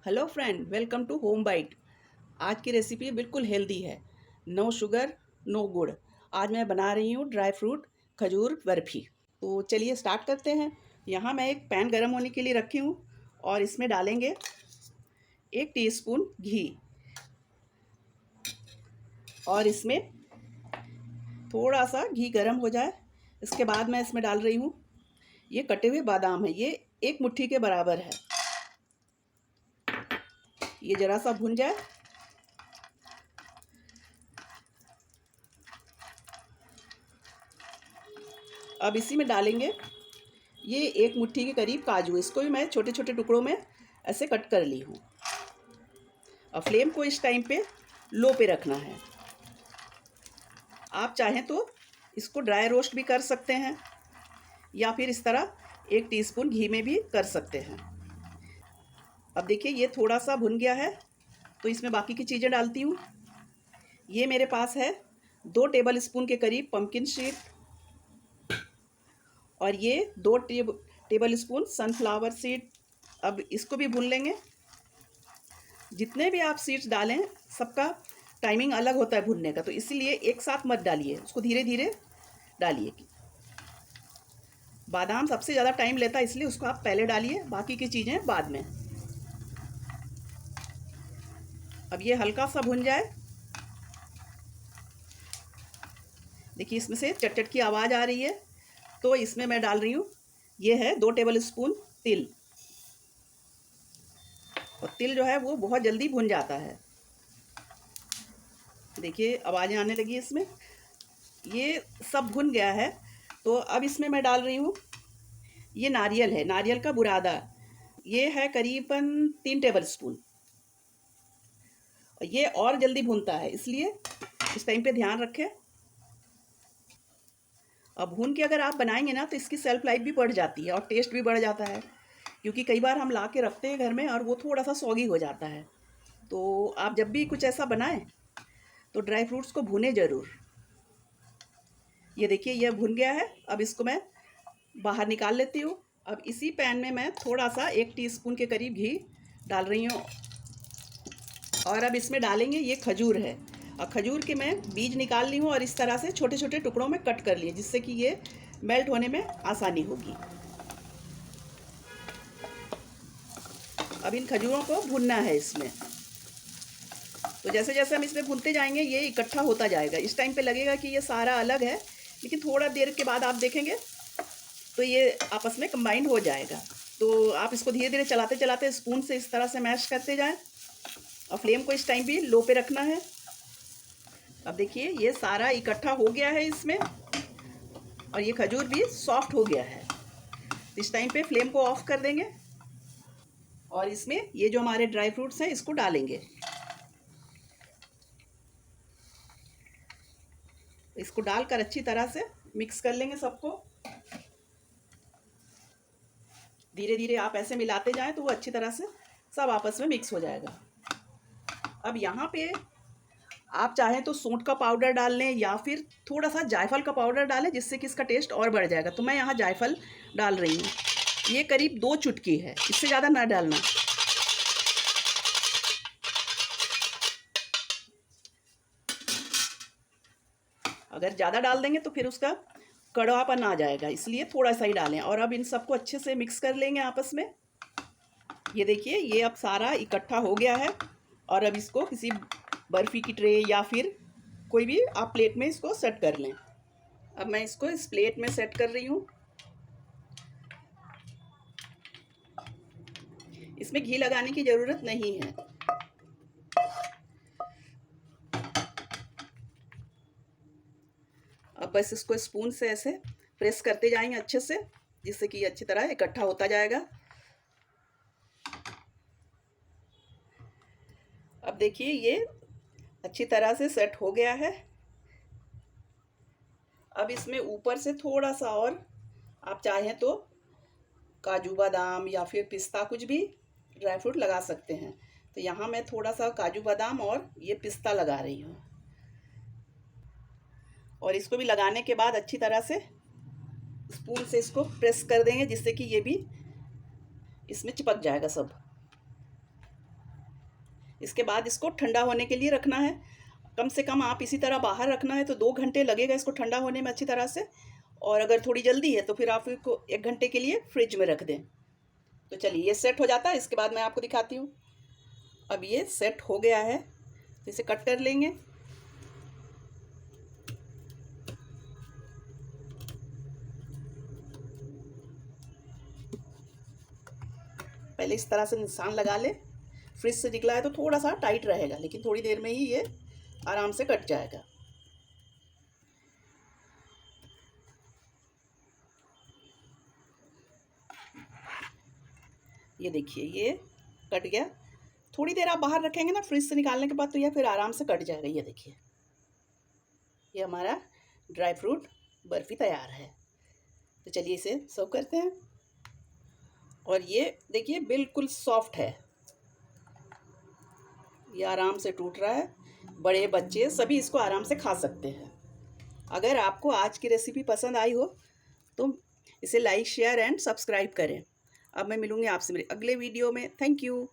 Hello friend, welcome to home bite. आज की recipe बिल्कुल हेल्दी है। नो शुगर, नो गुड़। आज मैं बना रही हूँ ड्राई फ्रूट खजूर बर्फ़ी। तो चलिए स्टार्ट करते हैं। यहाँ मैं एक पैन गरम होने के लिए रखी हूँ और इसमें डालेंगे 1 टीस्पून घी। और इसमें थोड़ा सा घी गरम हो जाए, इसके बाद मैं इसमें डाल रही हूँ ये कटे हुए बादाम है। ये 1 मुट्ठी के बराबर है। ये ज़रा सा भुन जाए। अब इसी में डालेंगे ये 1 मुट्ठी के करीब काजू। इसको भी मैं छोटे छोटे टुकड़ों में ऐसे कट कर ली हूँ। और फ्लेम को इस टाइम पे लो पे रखना है। आप चाहें तो इसको ड्राई रोस्ट भी कर सकते हैं या फिर इस तरह 1 टीस्पून घी में भी कर सकते हैं। अब देखिए ये थोड़ा सा भुन गया है, तो इसमें बाकी की चीज़ें डालती हूँ। ये मेरे पास है 2 टेबल स्पून के करीब पम्पकिन सीड और ये 2 टेबल स्पून सनफ्लावर सीड। अब इसको भी भून लेंगे। जितने भी आप सीड्स डालें सबका टाइमिंग अलग होता है भुनने का, तो इसीलिए एक साथ मत डालिए, उसको धीरे धीरे डालिए। बादाम सबसे ज़्यादा टाइम लेता है, इसलिए उसको आप पहले डालिए, बाकी की चीज़ें बाद में। अब ये हल्का सा भुन जाए। देखिए इसमें से चट चट की आवाज़ आ रही है, तो इसमें मैं डाल रही हूँ ये है 2 टेबल स्पून तिल। और तिल जो है वो बहुत जल्दी भुन जाता है। देखिए आवाज़ें आने लगी इसमें। ये सब भुन गया है, तो अब इसमें मैं डाल रही हूँ ये नारियल है, नारियल का बुरादा। ये है करीबन 3 टेबल स्पून। और ये और जल्दी भुनता है, इसलिए इस टाइम पे ध्यान रखें। अब भून के अगर आप बनाएंगे ना तो इसकी सेल्फ लाइफ भी बढ़ जाती है और टेस्ट भी बढ़ जाता है, क्योंकि कई बार हम ला के रखते हैं घर में और वो थोड़ा सा सॉगी हो जाता है। तो आप जब भी कुछ ऐसा बनाएं तो ड्राई फ्रूट्स को भूनें ज़रूर। ये देखिए ये भुन गया है। अब इसको मैं बाहर निकाल लेती हूँ। अब इसी पैन में मैं थोड़ा सा 1 टीस्पून के करीब घी डाल रही हूँ। और अब इसमें डालेंगे ये खजूर है। और खजूर के मैं बीज निकाल ली हूँ और इस तरह से छोटे छोटे टुकड़ों में कट कर लिए, जिससे कि ये मेल्ट होने में आसानी होगी। अब इन खजूरों को भुनना है इसमें। तो जैसे जैसे हम इसमें भूनते जाएंगे ये इकट्ठा होता जाएगा। इस टाइम पे लगेगा कि ये सारा अलग है, लेकिन थोड़ा देर के बाद आप देखेंगे तो ये आपस में कंबाइंड हो जाएगा। तो आप इसको धीरे धीरे चलाते चलाते स्पून से इस तरह से मैश करते जाएं और फ्लेम को इस टाइम भी लो पे रखना है। अब देखिए ये सारा इकट्ठा हो गया है इसमें और ये खजूर भी सॉफ्ट हो गया है। इस टाइम पे फ्लेम को ऑफ कर देंगे और इसमें ये जो हमारे ड्राई फ्रूट्स हैं इसको डालेंगे। इसको डालकर अच्छी तरह से मिक्स कर लेंगे सबको। धीरे धीरे आप ऐसे मिलाते जाएं तो वो अच्छी तरह से सब आपस में मिक्स हो जाएगा। अब यहाँ पे आप चाहें तो सूंठ का पाउडर डाल लें या फिर थोड़ा सा जायफल का पाउडर डालें, जिससे कि इसका टेस्ट और बढ़ जाएगा। तो मैं यहाँ जायफल डाल रही हूँ। ये करीब 2 चुटकी है, इससे ज़्यादा ना डालना। अगर ज़्यादा डाल देंगे तो फिर उसका कड़वापन आ जाएगा, इसलिए थोड़ा सा ही डालें। और अब इन सबको अच्छे से मिक्स कर लेंगे आपस में। ये देखिए ये अब सारा इकट्ठा हो गया है। और अब इसको किसी बर्फ़ी की ट्रे या फिर कोई भी आप प्लेट में इसको सेट कर लें। अब मैं इसको इस प्लेट में सेट कर रही हूँ। इसमें घी लगाने की ज़रूरत नहीं है। अब बस इसको स्पून से ऐसे प्रेस करते जाएंगे अच्छे से, जिससे कि अच्छी तरह इकट्ठा होता जाएगा। अब देखिए ये अच्छी तरह से सेट हो गया है। अब इसमें ऊपर से थोड़ा सा और आप चाहें तो काजू बादाम या फिर पिस्ता कुछ भी ड्राई फ्रूट लगा सकते हैं। तो यहाँ मैं थोड़ा सा काजू बादाम और ये पिस्ता लगा रही हूँ। और इसको भी लगाने के बाद अच्छी तरह से स्पून से इसको प्रेस कर देंगे, जिससे कि ये भी इसमें चिपक जाएगा सब। इसके बाद इसको ठंडा होने के लिए रखना है। कम से कम आप इसी तरह बाहर रखना है तो 2 घंटे लगेगा इसको ठंडा होने में अच्छी तरह से। और अगर थोड़ी जल्दी है तो फिर आप इसको 1 घंटे के लिए फ्रिज में रख दें। तो चलिए ये सेट हो जाता है, इसके बाद मैं आपको दिखाती हूँ। अब ये सेट हो गया है तो इसे कट कर लेंगे। पहले इस तरह से निशान लगा ले। फ्रिज से निकला है तो थोड़ा सा टाइट रहेगा, लेकिन थोड़ी देर में ही ये आराम से कट जाएगा। ये देखिए ये कट गया। थोड़ी देर आप बाहर रखेंगे ना फ्रिज से निकालने के बाद तो ये फिर आराम से कट जाएगा। ये देखिए ये हमारा ड्राई फ्रूट बर्फ़ी तैयार है। तो चलिए इसे सर्व करते हैं। और ये देखिए बिल्कुल सॉफ्ट है, ये आराम से टूट रहा है। बड़े बच्चे सभी इसको आराम से खा सकते हैं। अगर आपको आज की रेसिपी पसंद आई हो तो इसे लाइक शेयर एंड सब्सक्राइब करें। अब मैं मिलूँगी आपसे मेरे अगले वीडियो में। Thank you.